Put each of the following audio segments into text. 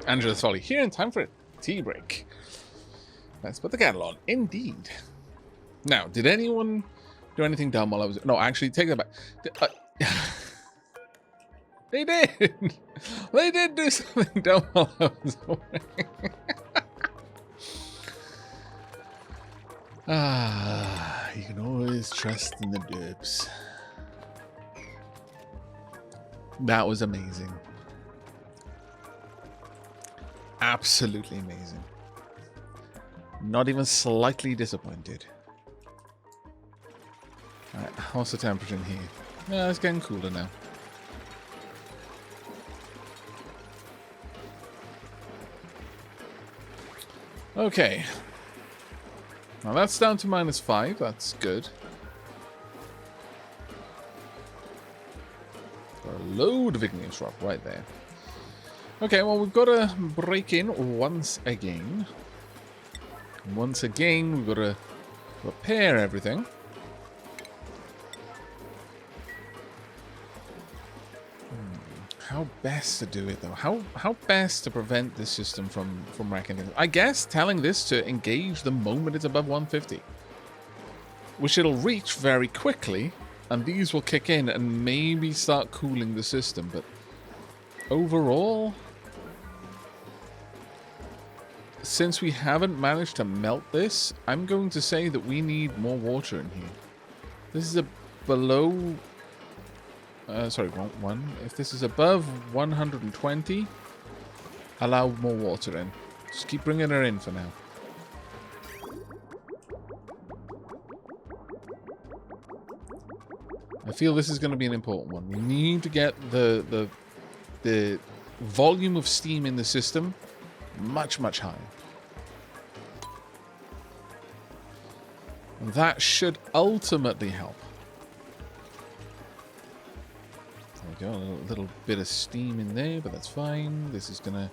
Angela's Folly here in time for a tea break. Let's put the kettle on. Indeed. Now, did anyone do anything dumb while I was... No, actually, take that back. They did! They did do something dumb while I was away. You can always trust in the derps. That was amazing. Absolutely amazing. Not even slightly disappointed. Alright, what's the temperature in here? Yeah, it's getting cooler now. Okay. Now that's down to -5. That's good. Got a load of igneous rock right there. Okay, well, we've got to break in once again. Once again, we've got to repair everything. How best to do it, though? How best to prevent this system from wrecking things? I guess telling this to engage the moment it's above 150. Which it'll reach very quickly, and these will kick in and maybe start cooling the system, but overall... Since we haven't managed to melt this, I'm going to say that we need more water in here. This is a below... sorry, wrong one. If this is above 120, allow more water in. Just keep bringing her in for now. I feel this is going to be an important one. We need to get the volume of steam in the system much, much higher. And that should ultimately help. There we go, a little bit of steam in there, but that's fine. This is going to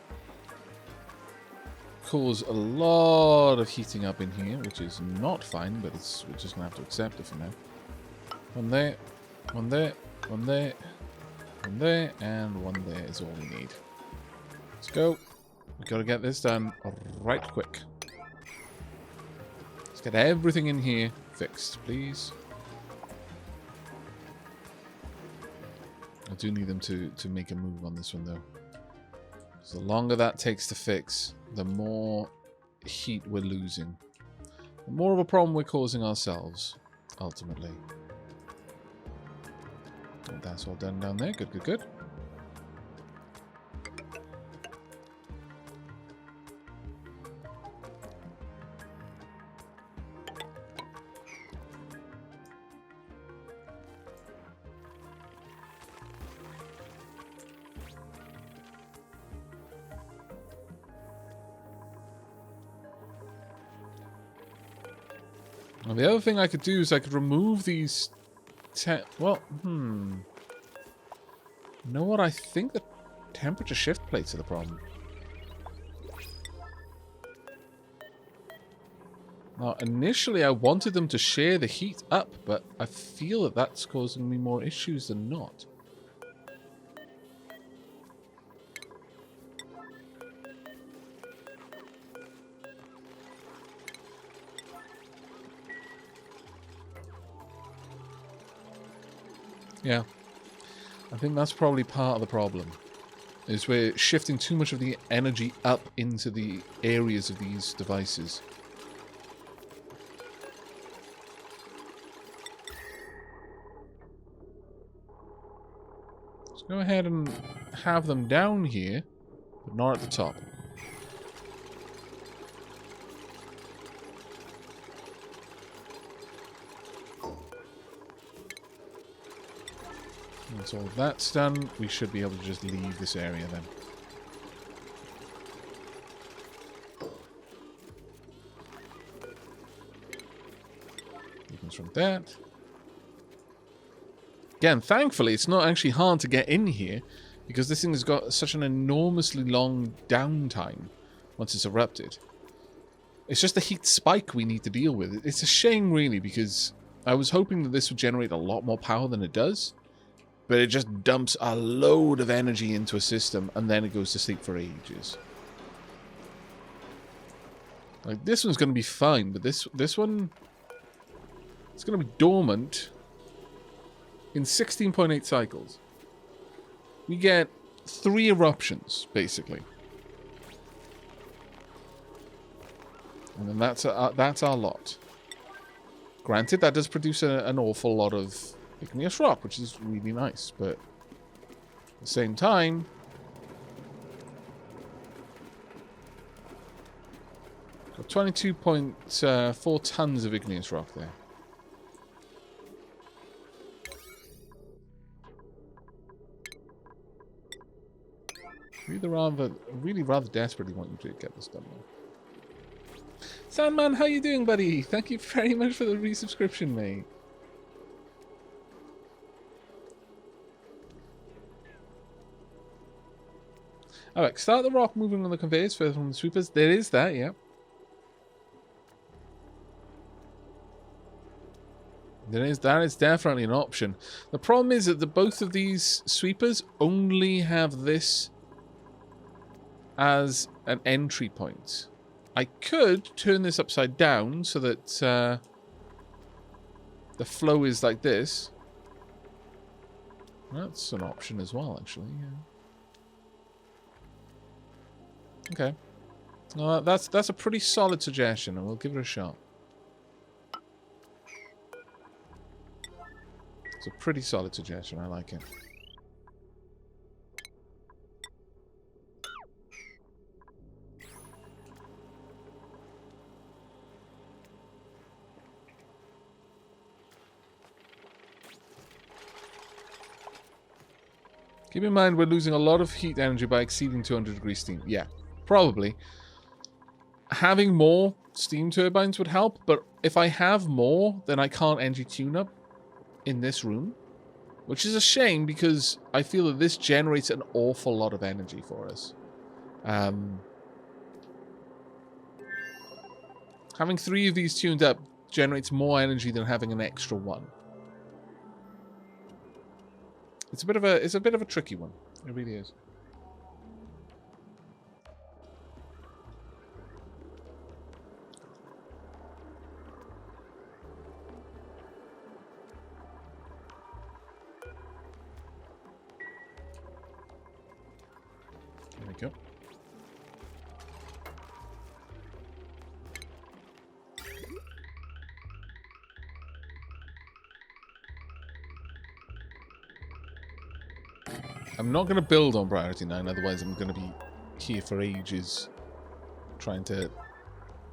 cause a lot of heating up in here, which is not fine, but we're just going to have to accept it for now. One there, one there, one there, one there, and one there is all we need. Let's go. We've got to get this done right quick. Let's get everything in here fixed, please. I do need them to make a move on this one, though. So the longer that takes to fix, the more heat we're losing. The more of a problem we're causing ourselves, ultimately. And that's all done down there. Good, good, good. Now, the other thing I could do is I could remove these... Well, You know what? I think the temperature shift plates are the problem. Now, initially I wanted them to share the heat up, but I feel that that's causing me more issues than not. Yeah, I think that's probably part of the problem, is we're shifting too much of the energy up into the areas of these devices. Let's go ahead and have them down here, but not at the top. Once all that's done, we should be able to just leave this area then. Opens from that. Again, thankfully, it's not actually hard to get in here, because this thing has got such an enormously long downtime once it's erupted. It's just the heat spike we need to deal with. It's a shame, really, because I was hoping that this would generate a lot more power than it does. But it just dumps a load of energy into a system, and then it goes to sleep for ages. Like, this one's going to be fine, but this one, it's going to be dormant in 16.8 cycles. We get 3 eruptions, basically. And then that's our lot. Granted, that does produce an awful lot of igneous rock, which is really nice, but at the same time, got 22.4 tons of igneous rock there. Really rather desperately want you to get this done, though. Sandman, how you doing, buddy? Thank you very much for the resubscription, mate. Alright, start the rock moving on the conveyors further from the sweepers. There is that, yeah. That is definitely an option. The problem is that both of these sweepers only have this as an entry point. I could turn this upside down so that the flow is like this. That's an option as well, actually. Yeah. Okay. Well, that's a pretty solid suggestion, and we'll give it a shot. It's a pretty solid suggestion. I like it. Keep in mind, we're losing a lot of heat energy by exceeding 200 degrees steam. Yeah, probably. Having more steam turbines would help, but if I have more, then I can't energy tune up in this room, which is a shame because I feel that this generates an awful lot of energy for us. Having 3 of these tuned up generates more energy than having an extra one. It's a bit of a tricky one. It really is. There we go. I'm not going to build on priority 9, otherwise I'm going to be here for ages trying to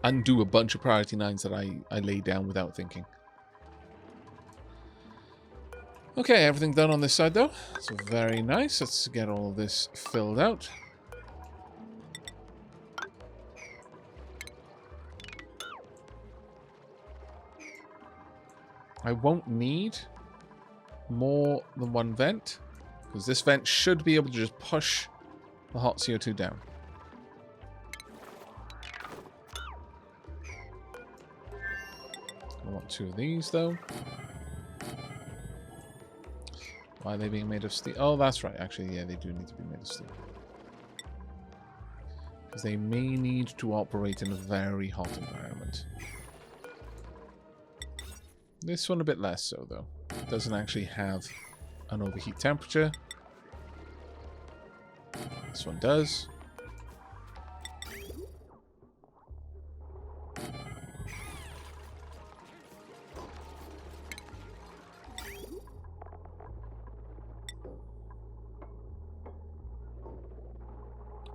undo a bunch of priority 9s that I laid down without thinking. Okay, everything done on this side though. So very nice. Let's get all of this filled out. I won't need more than one vent, because this vent should be able to just push the hot CO2 down. I want 2 of these, though. Why are they being made of steel? Oh, that's right. Actually, yeah, they do need to be made of steel. Because they may need to operate in a very hot environment. This one a bit less so, though. It doesn't actually have an overheat temperature. This one does.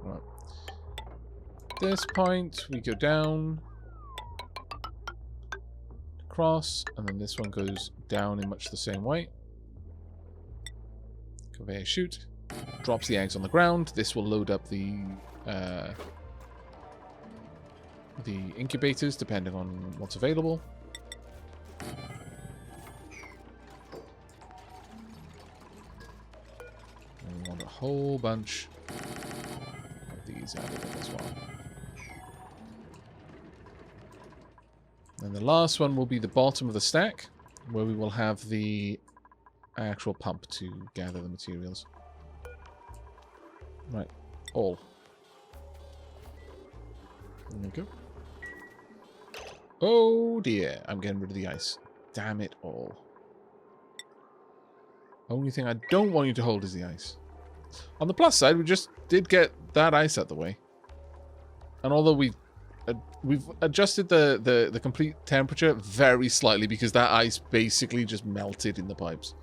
Right. At this point, we go down, across, and then this one goes down in much the same way. Conveyor chute. Drops the eggs on the ground. This will load up the incubators, depending on what's available. And we want a whole bunch of these added in as well. And the last one will be the bottom of the stack, where we will have the actual pump to gather the materials. Right, all. There we go. Oh dear, I'm getting rid of the ice. Damn it all. Only thing I don't want you to hold is the ice. On the plus side, we just did get that ice out the way. And although we've adjusted the complete temperature very slightly because that ice basically just melted in the pipes.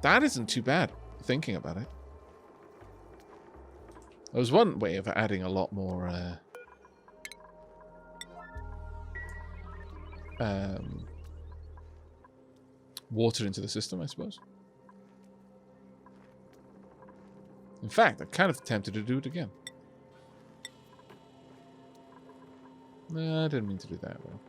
That isn't too bad, thinking about it. There was one way of adding a lot more water into the system, I suppose. In fact, I'm kind of tempted to do it again. No, I didn't mean to do that, though.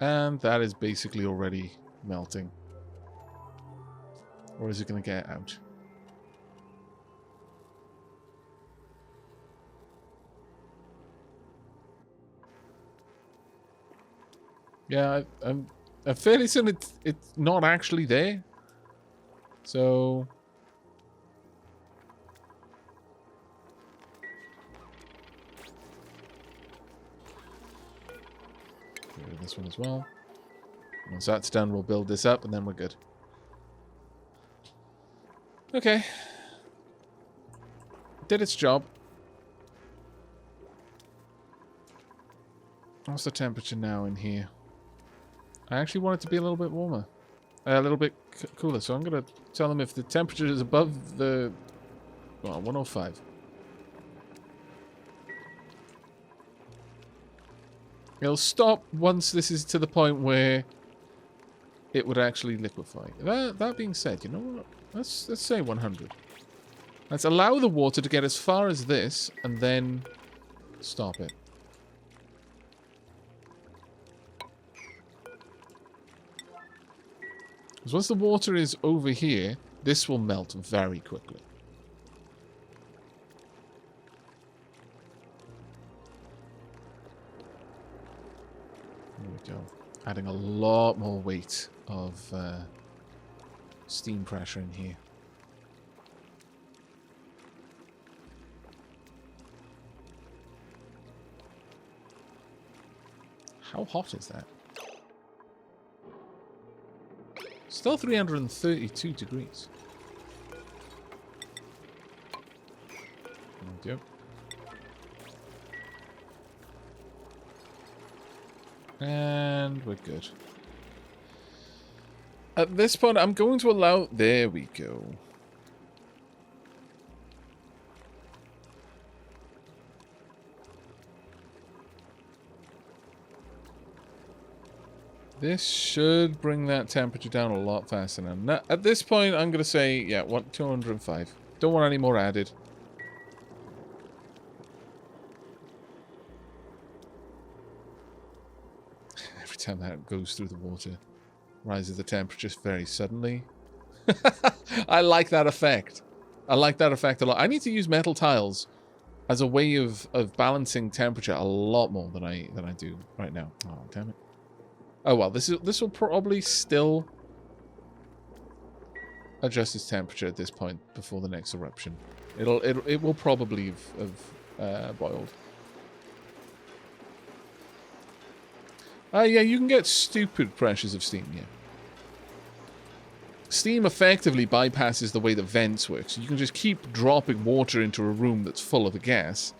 And that is basically already melting. Or is it going to get out? Yeah, I'm fairly certain it's not actually there. So... get rid of this one as well. Once that's done, we'll build this up and then we're good. Okay. Did its job. What's the temperature now in here? I actually want it to be a little bit warmer. A little bit cooler. So I'm going to tell them if the temperature is above the... well, 105. It'll stop once this is to the point where it would actually liquefy. That being said, you know what? Let's say 100. Let's allow the water to get as far as this and then stop it. Because once the water is over here, this will melt very quickly. There we go. Adding a lot more weight of steam pressure in here. How hot is that? Still 332 degrees. Thank you. And we're good. At this point, I'm going to allow... there we go. This should bring that temperature down a lot faster now. At this point, I'm going to say, yeah, 205. Don't want any more added. Every time that goes through the water, rises the temperature very suddenly. I like that effect. I like that effect a lot. I need to use metal tiles as a way of balancing temperature a lot more than I do right now. Oh, damn it. Oh well, this will probably still adjust its temperature at this point before the next eruption. It will probably have boiled. Yeah, you can get stupid pressures of steam. Yeah, steam effectively bypasses the way the vents work. So you can just keep dropping water into a room that's full of a gas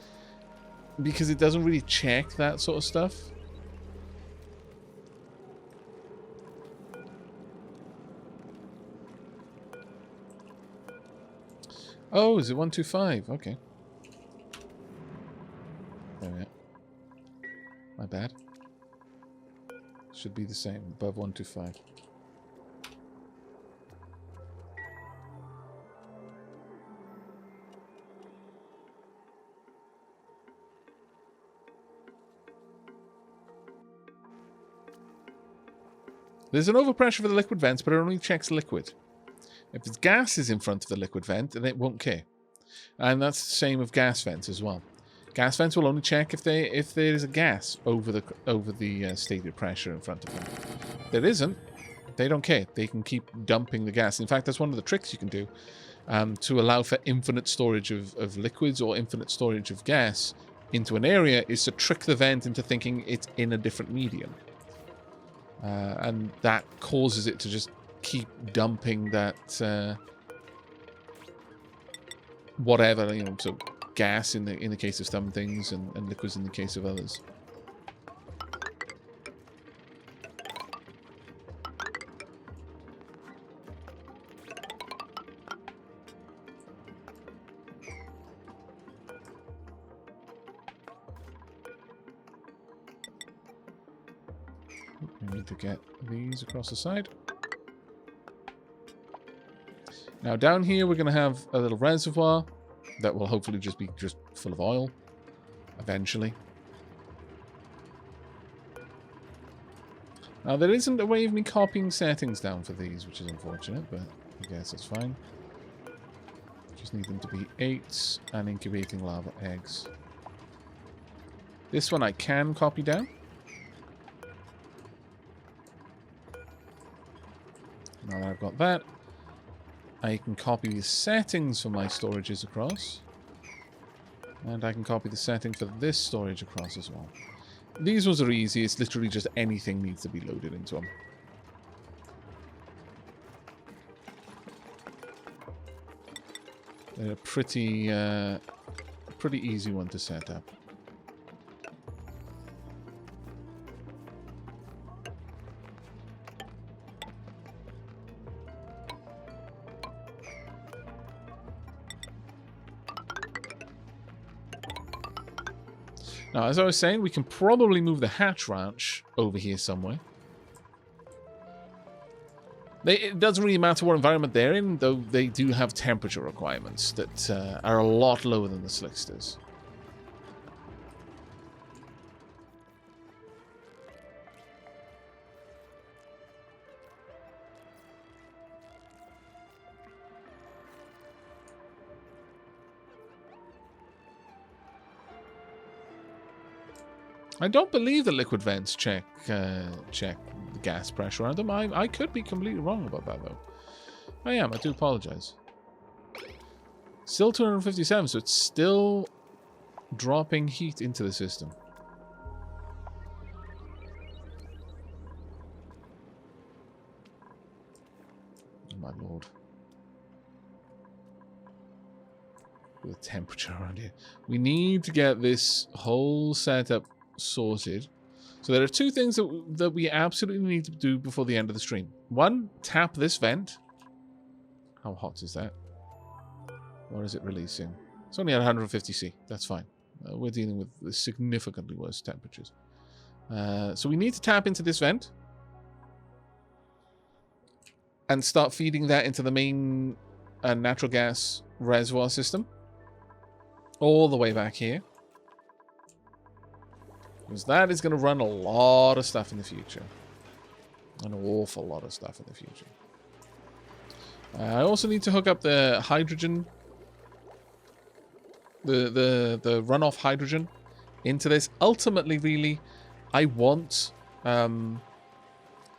because it doesn't really check that sort of stuff. Oh, is it 125? Okay. There we are. My bad. Should be the same, above 125. There's an overpressure for the liquid vents, but it only checks liquid. If there's gases in front of the liquid vent, then it won't care. And that's the same with gas vents as well. Gas vents will only check if there is a gas over the stated pressure in front of them. If there isn't, they don't care. They can keep dumping the gas. In fact, that's one of the tricks you can do. to allow for infinite storage of liquids or infinite storage of gas into an area is to trick the vent into thinking it's in a different medium. And that causes it to just keep dumping that whatever, you know, so gas in the case of some things and liquids in the case of others. We need to get these across the side. Now down here we're going to have a little reservoir that will hopefully just be full of oil eventually. Now there isn't a way of me copying settings down for these, which is unfortunate, but I guess that's fine. Just need them to be 8 and incubating lava eggs. This one I can copy down. Now that I've got that, I can copy the settings for my storages across. And I can copy the setting for this storage across as well. These ones are easy. It's literally just anything needs to be loaded into them. They're a pretty easy one to set up. Now, as I was saying, we can probably move the hatch ranch over here somewhere. It doesn't really matter what environment they're in, though they do have temperature requirements that are a lot lower than the slicksters. I don't believe the liquid vents check the gas pressure around them. I could be completely wrong about that, though. I am. I do apologize. Still 257, so it's still dropping heat into the system. Oh, my lord. The temperature around here. We need to get this whole setup sorted. So there are two things that we absolutely need to do before the end of the stream. One, tap this vent. How hot is that? What is it releasing? It's only at 150C. That's fine. We're dealing with significantly worse temperatures. So we need to tap into this vent and start feeding that into the main natural gas reservoir system all the way back here. Because that is going to run a lot of stuff in the future. An awful lot of stuff in the future. I also need to hook up the hydrogen. The runoff hydrogen into this. Ultimately, really, I want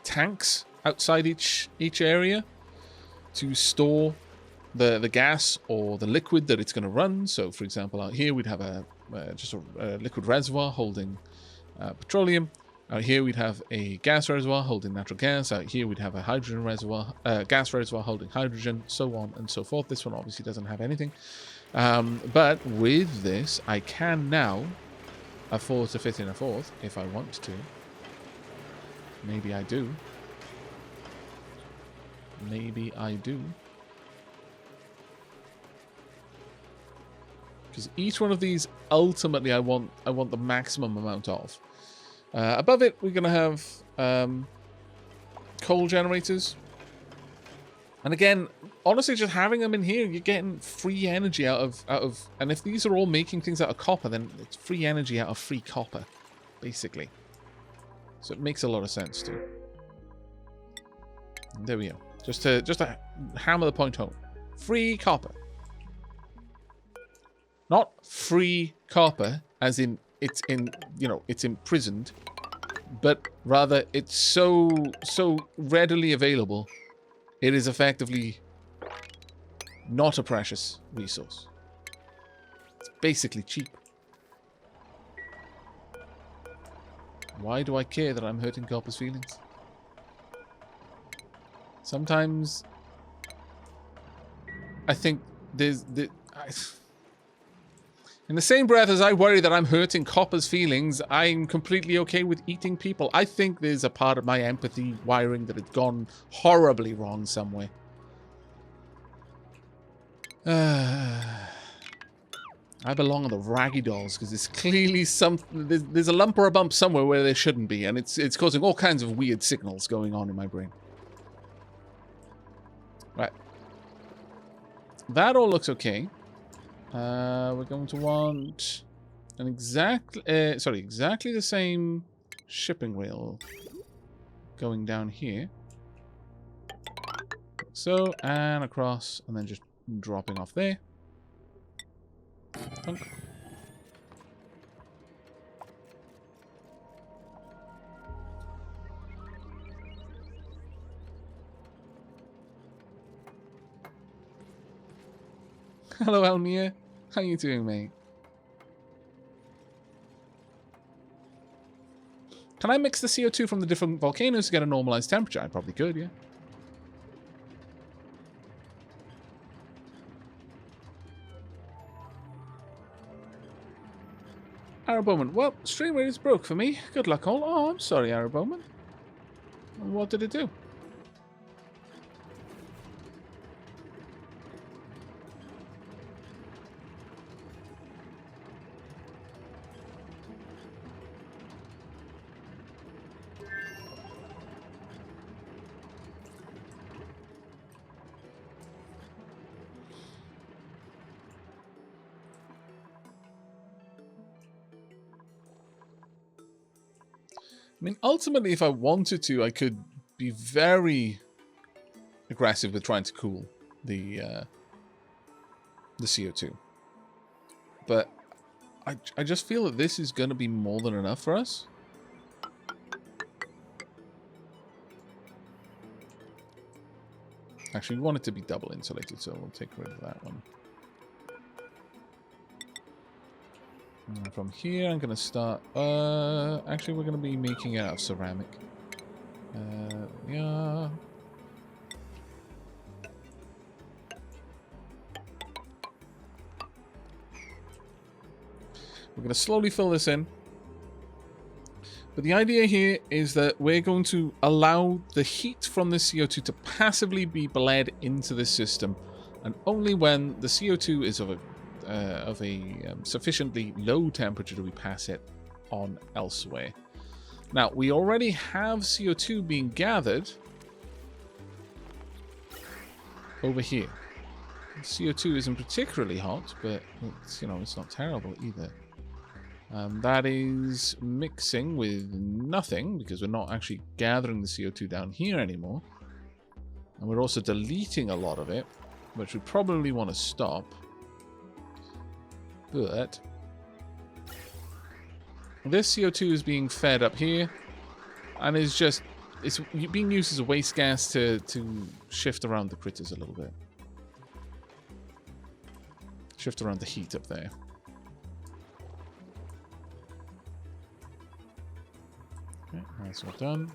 tanks outside each area to store the gas or the liquid that it's going to run. So, for example, out here we'd have just a liquid reservoir holding petroleum. Out here we'd have a gas reservoir holding natural gas. Out here we'd have a hydrogen reservoir, gas reservoir holding hydrogen, so on and so forth. This one obviously doesn't have anything. But with this, I can now afford to fit in a fourth if I want to. Maybe I do. Maybe I do. Because each one of these, ultimately, I want the maximum amount of. Above it, we're going to have coal generators. And again, honestly, just having them in here, you're getting free energy out of... And if these are all making things out of copper, then it's free energy out of free copper, basically. So it makes a lot of sense, too. There we go. Just to hammer the point home. Free copper. Not free copper, as in it's imprisoned, but rather it's so readily available. It is effectively not a precious resource. It's basically cheap. Why do I care that I'm hurting copper's feelings? Sometimes I think in the same breath as I worry that I'm hurting copper's feelings, I'm completely okay with eating people. I think there's a part of my empathy wiring that had gone horribly wrong somewhere. I belong on the raggy dolls because there's clearly there's a lump or a bump somewhere where there shouldn't be, and it's causing all kinds of weird signals going on in my brain. Right. That all looks okay. We're going to want an exactly the same shipping rail going down here. So, and across, and then just dropping off there. Thunk. Hello, Elmia. How you doing, mate? Can I mix the CO2 from the different volcanoes to get a normalized temperature? I probably could, yeah. Arrow Bowman. Well, stream rate is broke for me. Good luck, all. Oh, I'm sorry, Arrow Bowman. What did it do? I mean, ultimately, if I wanted to, I could be very aggressive with trying to cool the CO2. But I just feel that this is going to be more than enough for us. Actually, we want it to be double insulated, so we'll take rid of that one. And from here, I'm going to start... actually, we're going to be making it out of ceramic. Yeah. We're going to slowly fill this in. But the idea here is that we're going to allow the heat from the CO2 to passively be bled into the system. And only when the CO2 is of a sufficiently low temperature do we pass it on elsewhere. Now, we already have CO2 being gathered over here. CO2 isn't particularly hot, but it's, you know, it's not terrible either. That is mixing with nothing because we're not actually gathering the CO2 down here anymore. And we're also deleting a lot of it, which we probably want to stop. But this CO2 is being fed up here and is just, it's being used as a waste gas to shift around the critters a little bit. Shift around the heat up there. Okay, that's all done.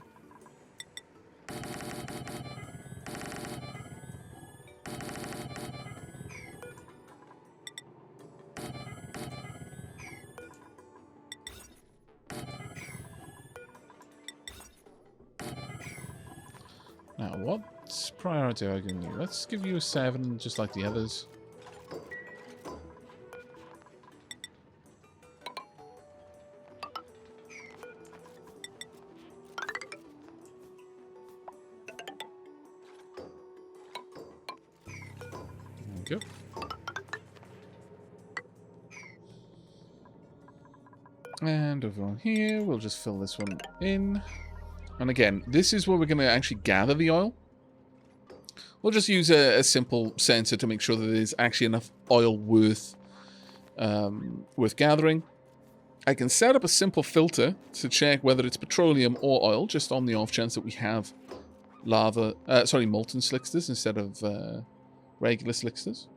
Now, what priority are I giving you? Let's give you a 7, just like the others. There we go. And over on here, we'll just fill this one in. And again, this is where we're going to actually gather the oil. We'll just use a simple sensor to make sure that there's actually enough oil worth gathering. I can set up a simple filter to check whether it's petroleum or oil, just on the off chance that we have molten slicksters instead of regular slicksters.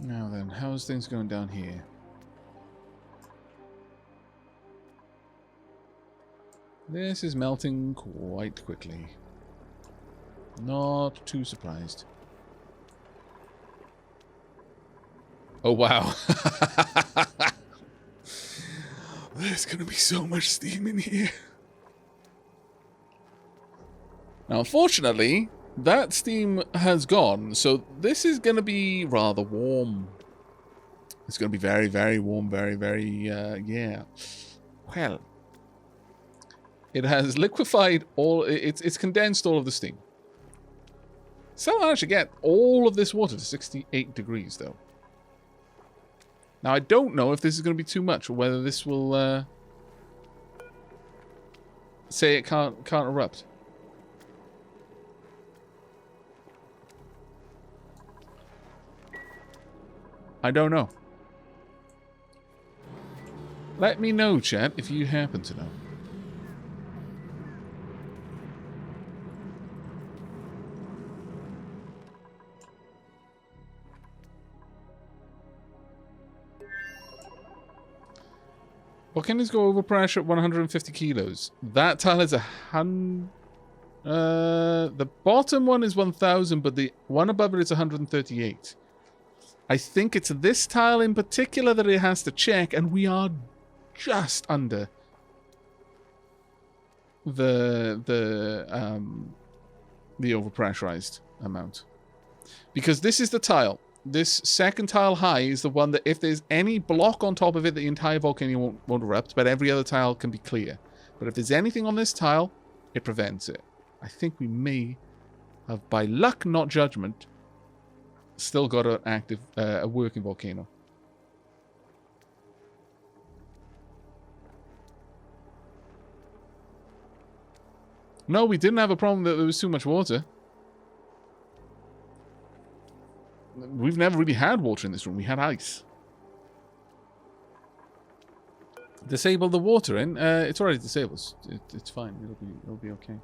Now then, how's things going down here? This is melting quite quickly. Not too surprised. Oh, wow. There's gonna be so much steam in here. Now, unfortunately, that steam has gone, so this is going to be rather warm. It's going to be very, very warm, very, very, yeah. Well, it has liquefied all, it's condensed all of the steam. Still managed to get all of this water to 68 degrees, though. Now, I don't know if this is going to be too much, or whether this will, say it can't erupt. I don't know. Let me know, chat, if you happen to know. Volcanoes go over pressure at 150 kilos. That tile is the bottom one is 1,000, but the one above it is 138. I think it's this tile in particular that it has to check, and we are just under the overpressurized amount. Because this is the tile. This second tile high is the one that if there's any block on top of it, the entire volcano won't erupt, but every other tile can be clear. But if there's anything on this tile, it prevents it. I think we may have, by luck, not judgment, still got an active, a working volcano. No, we didn't have a problem that there was too much water. We've never really had water in this room. We had ice. Disable the water in. It's already disabled. It's fine. It'll be okay.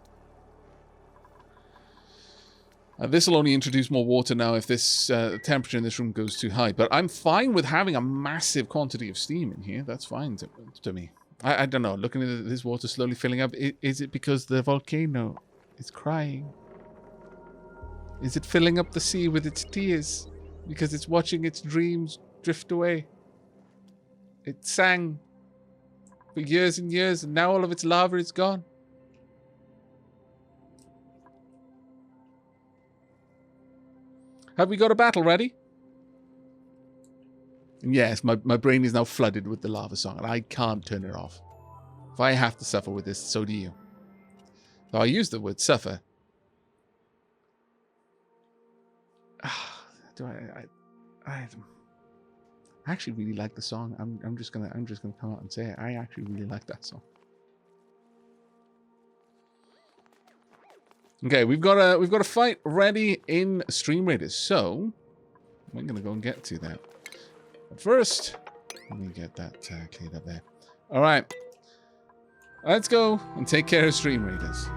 This will only introduce more water now if this temperature in this room goes too high. But I'm fine with having a massive quantity of steam in here. That's fine to me. I don't know. Looking at this water slowly filling up, is it because the volcano is crying? Is it filling up the sea with its tears because it's watching its dreams drift away? It sang for years and years, and now all of its lava is gone. Have we got a battle ready? Yes, my brain is now flooded with the lava song, and I can't turn it off. If I have to suffer with this, so do you. Though I use the word suffer. I actually really like the song. I'm just gonna come out and say it. I actually really like that song. Okay, we've got a fight ready in Stream Raiders, so we're gonna go and get to that. But first, let me get that cleared up there. All right, let's go and take care of Stream Raiders.